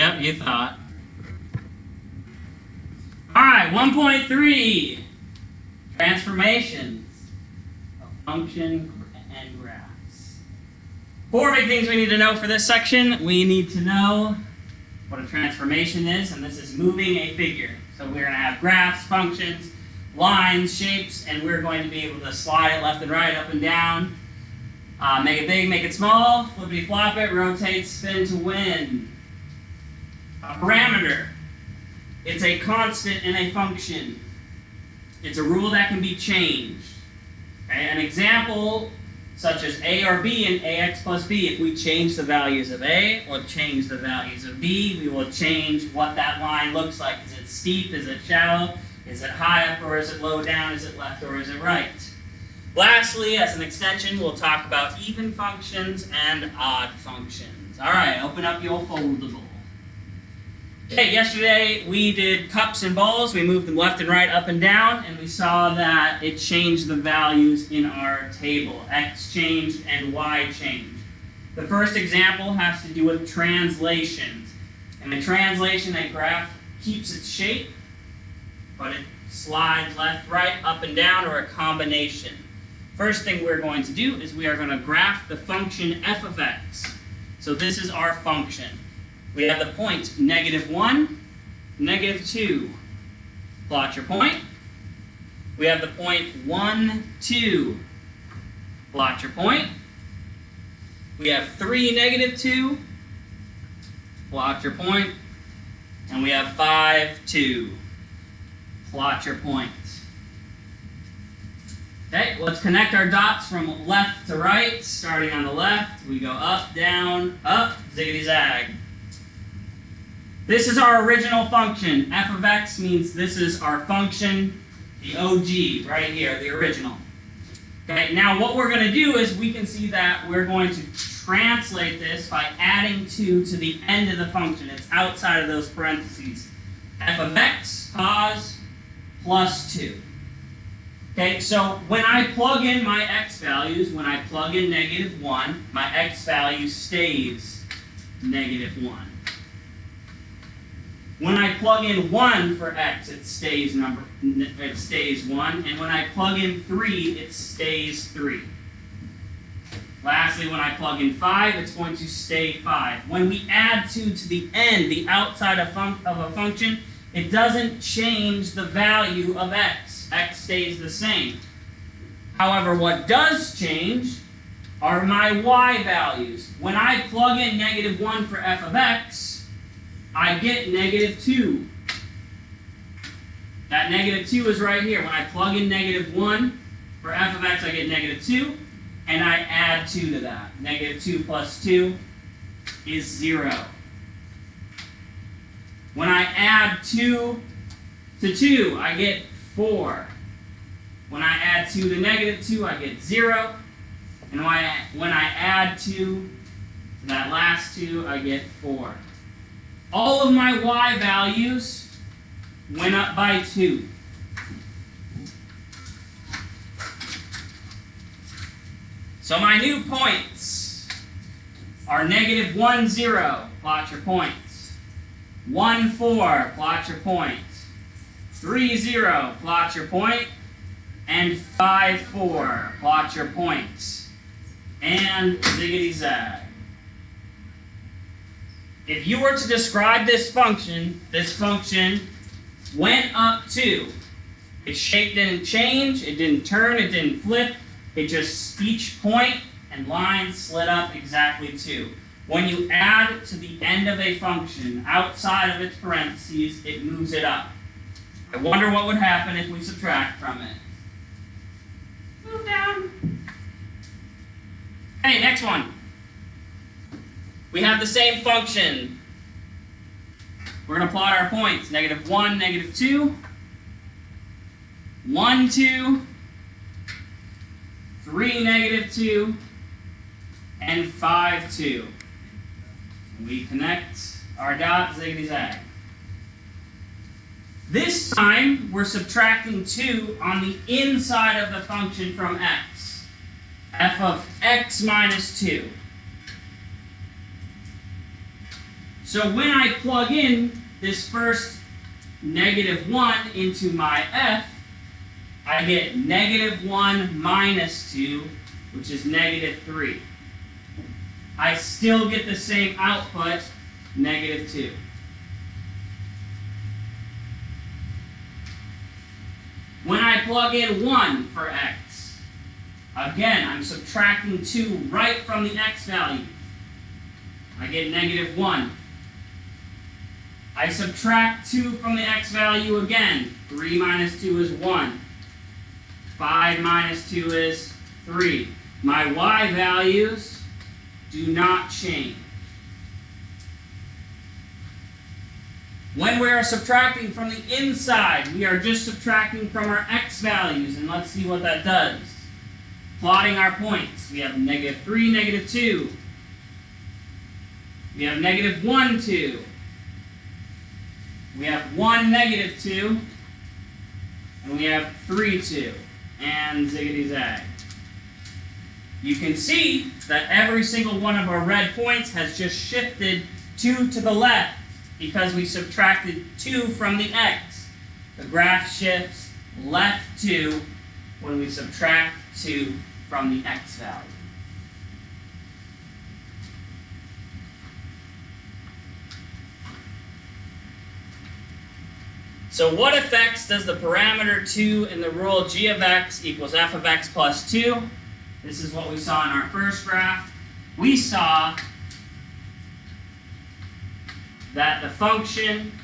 Yep, you thought. All right, 1.3. Transformations of function and graphs. 4 big things we need to know for this section. We need to know what a transformation is, and this is moving a figure. So we're going to have graphs, functions, lines, shapes, and we're going to be able to slide it left and right, up and down. Make it big, make it small, flippity flop it, rotate, spin to win. A parameter. It's a constant in a function. It's a rule that can be changed. Okay? An example such as a or b and ax plus b. If we change the values of a or change the values of b, we will change what that line looks like. Is it steep? Is it shallow? Is it high up or is it low down? Is it left or is it right? Lastly, as an extension, we'll talk about even functions and odd functions. All right, open up your foldable. Okay, yesterday we did cups and bowls. We moved them left and right, up and down, and we saw that it changed the values in our table. X changed and Y changed. The first example has to do with translations. In a translation, a graph keeps its shape, but it slides left, right, up and down, or a combination. First thing we're going to do is we are going to graph the function f of x. So this is our function. We have the point -1, -2. Plot your point. We have the point 1, 2. Plot your point. We have 3, -2. Plot your point. And we have 5, 2. Plot your point. Okay, let's connect our dots from left to right. Starting on the left, we go up, down, up, ziggity zag. This is our original function. F of x means this is our function, the OG, right here, the original. Okay, now what we're going to do is we can see that we're going to translate this by adding 2 to the end of the function. It's outside of those parentheses. F of x cos plus 2. Okay, so when I plug in my x values, when I plug in -1, my x value stays -1. When I plug in 1 for x, it stays 1, and when I plug in 3, it stays 3. Lastly, when I plug in 5, it's going to stay 5. When we add 2 to the end, the outside of a function, it doesn't change the value of x. X stays the same. However, what does change are my y values. When I plug in -1 for f of x, I get -2. That -2 is right here. When I plug in -1 for f of x, I get -2, and I add 2 to that. -2 plus 2 is 0. When I add 2 to 2, I get 4. When I add 2 to -2, I get 0. And when I add 2 to that last 2, I get 4. All of my y values went up by 2. So my new points are -1, 0. Plot your points. 1, 4. Plot your point. 3, 0. Plot your point. And 5, 4. Plot your points. And ziggity zag. If you were to describe this function went up 2. Its shape didn't change, it didn't turn, it didn't flip. It just, each point and line slid up exactly 2. When you add to the end of a function outside of its parentheses, it moves it up. I wonder what would happen if we subtract from it. Move down. Okay, next one. We have the same function. We're going to plot our points. -1, -2. 1, 2. 3, -2. And 5, 2. We connect our dots, ziggity zag. This time, we're subtracting 2 on the inside of the function from x. F of x minus 2. So when I plug in this first -1 into my f, I get -1 minus 2, which is -3. I still get the same output, -2. When I plug in 1 for x, again, I'm subtracting 2 right from the x value. I get -1. I subtract 2 from the x value again. 3 minus 2 is 1. 5 minus 2 is 3. My y values do not change. When we are subtracting from the inside, we are just subtracting from our x values, and let's see what that does. Plotting our points, we have -3, -2. We have -1, 2. We have 1, -2. And we have 3, 2. And ziggity zag. You can see that every single one of our red points has just shifted 2 to the left because we subtracted 2 from the x. The graph shifts left 2 when we subtract 2 from the x value. So what effects does the parameter 2 in the rule g of x equals f of x plus 2? This is what we saw in our first graph. We saw that the function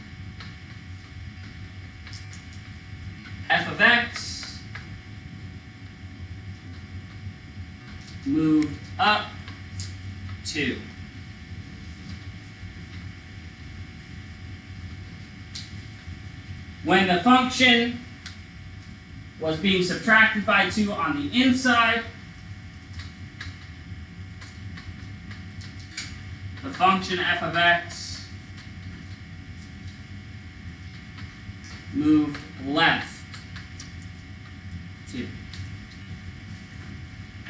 f of x moved up 2. When the function was being subtracted by 2 on the inside, the function f of x moved left 2.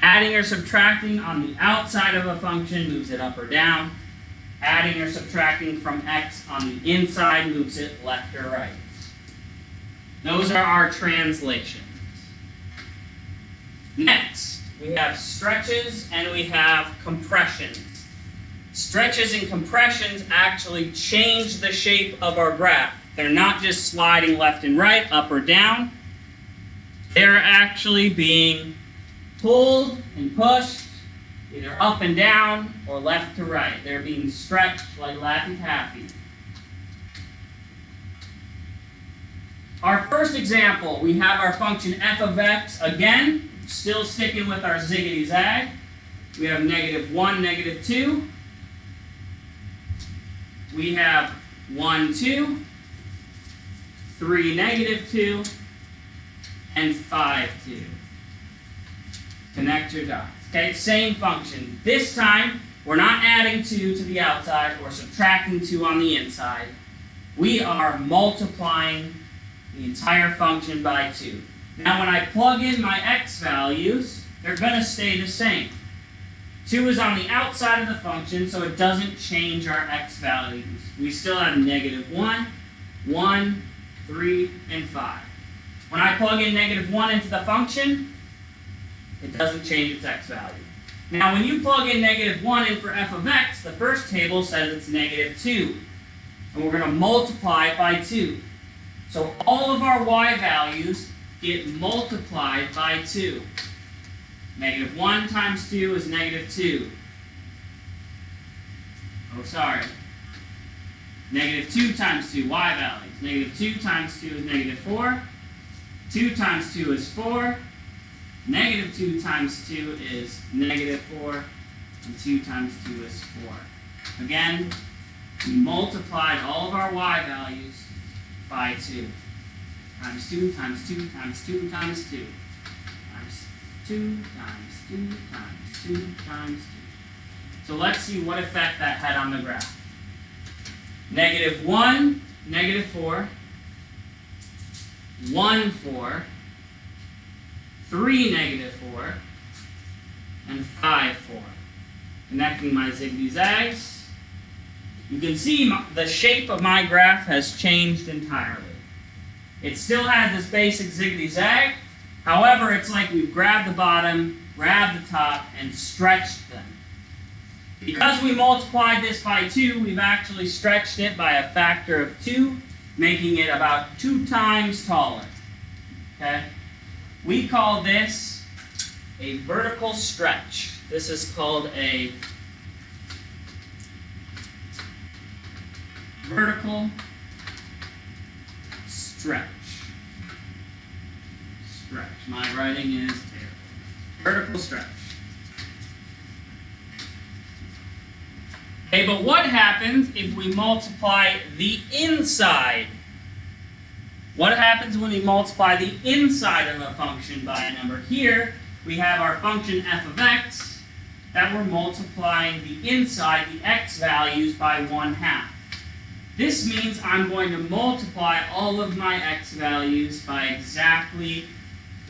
Adding or subtracting on the outside of a function moves it up or down. Adding or subtracting from x on the inside moves it left or right. Those are our translations. Next, we have stretches and we have compressions. Stretches and compressions actually change the shape of our graph. They're not just sliding left and right, up or down. They're actually being pulled and pushed, either up and down or left to right. They're being stretched like Laffy Taffy. Our first example, we have our function f of x, again, still sticking with our ziggity zag. We have -1, -2. We have 1, 2, 3, -2, and 5, 2. Connect your dots. Okay, same function. This time, we're not adding 2 to the outside or subtracting 2 on the inside. We are multiplying the entire function by 2. Now when I plug in my x values, they're going to stay the same. 2 is on the outside of the function, so it doesn't change our x values. We still have -1, 1, 3, and 5. When I plug in -1 into the function, it doesn't change its x value. Now when you plug in -1 in for f of x, the first table says it's -2. And we're going to multiply it by 2. So all of our y values get multiplied by 2. -1 times 2 is -2. Oh, sorry. -2 times 2, y values. -2 times 2 is -4. 2 times 2 is 4. -2 times 2 is -4. And 2 times 2 is 4. Again, we multiplied all of our y values by 2. Times 2 times 2 times 2 times 2. Times 2 times 2 times 2 times 2. So let's see what effect that had on the graph. -1, -4. 1, 4. 3, -4. And 5, 4. Connecting my ziggity zags. you can see the shape of my graph has changed entirely. It still has this basic ziggity-zag. However, it's like we've grabbed the bottom, grabbed the top, and stretched them. Because we multiplied this by 2, we've actually stretched it by a factor of 2, making it about 2 times taller. Okay? We call this a vertical stretch. This is called a vertical stretch. Stretch. My writing is terrible. Vertical stretch. Okay, but what happens if we multiply the inside? What happens when we multiply the inside of a function by a number? Here, we have our function f of x that we're multiplying the inside, the x values, by 1/2. This means I'm going to multiply all of my x values by exactly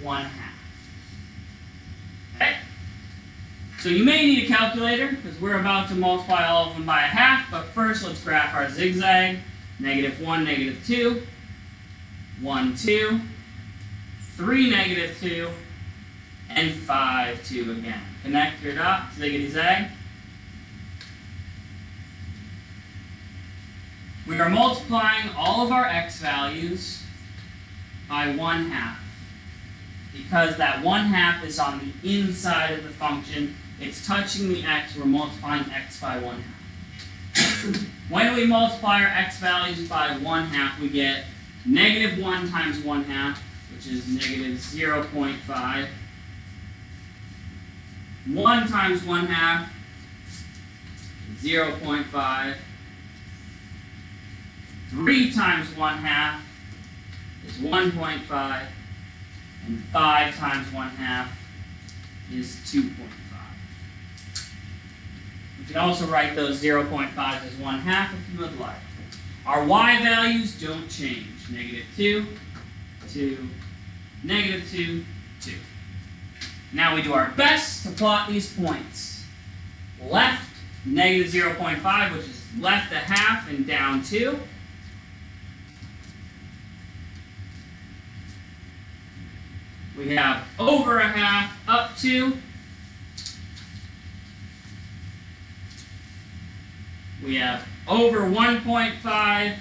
1/2. Okay? So you may need a calculator, because we're about to multiply all of them by 1/2, but first let's graph our zigzag. -1, -2, 1, 2, 3, -2, and 5, 2 again. Connect your dots, ziggity-zag. We are multiplying all of our x values by 1/2. Because that 1/2 is on the inside of the function, it's touching the x, we're multiplying x by 1/2. When we multiply our x values by 1/2, we get -1 times 1/2, which is -0.5. 1 times 1/2, 0.5. 3 times 1/2 is 1.5. And 5 times 1/2 is 2.5. We can also write those 0.5s as 1/2 if you would like. Our y values don't change. -2, 2, -2, 2. Now we do our best to plot these points. Left, -0.5, which is left 1/2 and down 2. We have over 1/2 up 2. We have over 1.5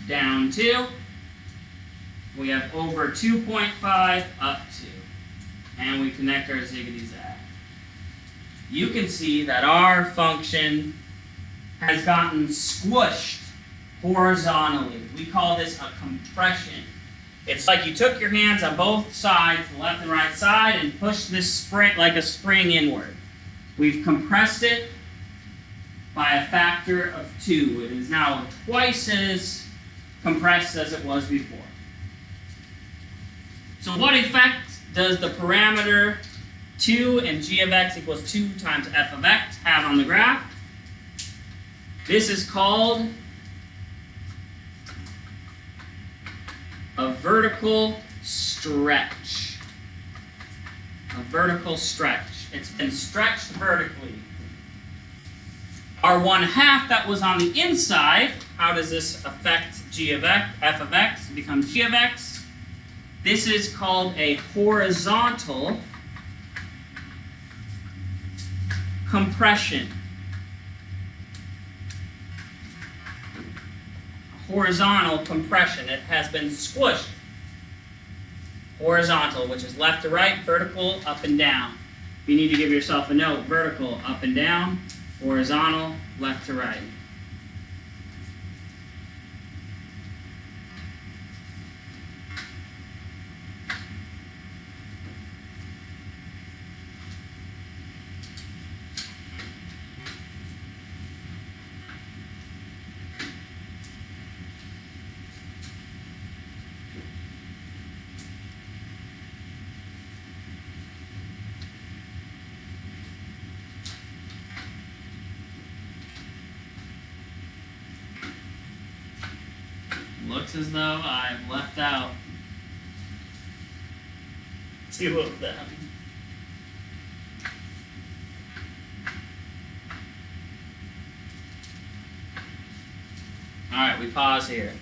down 2. We have over 2.5 up 2. And we connect our ziggity-zag. You can see that our function has gotten squished horizontally. We call this a compression. It's like you took your hands on both sides, the left and right side, and pushed this spring like a spring inward. We've compressed it by a factor of 2. It is now twice as compressed as it was before. So what effect does the parameter 2 and g of x equals 2 times f of x have on the graph? This is called a vertical stretch. A vertical stretch. It's been stretched vertically. Our 1/2 that was on the inside, how does this affect g of x, f of x? It becomes g of x. This is called a horizontal compression. Horizontal compression. It has been squished. Horizontal, which is left to right, vertical, up and down. You need to give yourself a note. Vertical, up and down. Horizontal, left to right. Looks as though I've left out 2 of them. All right, we pause here.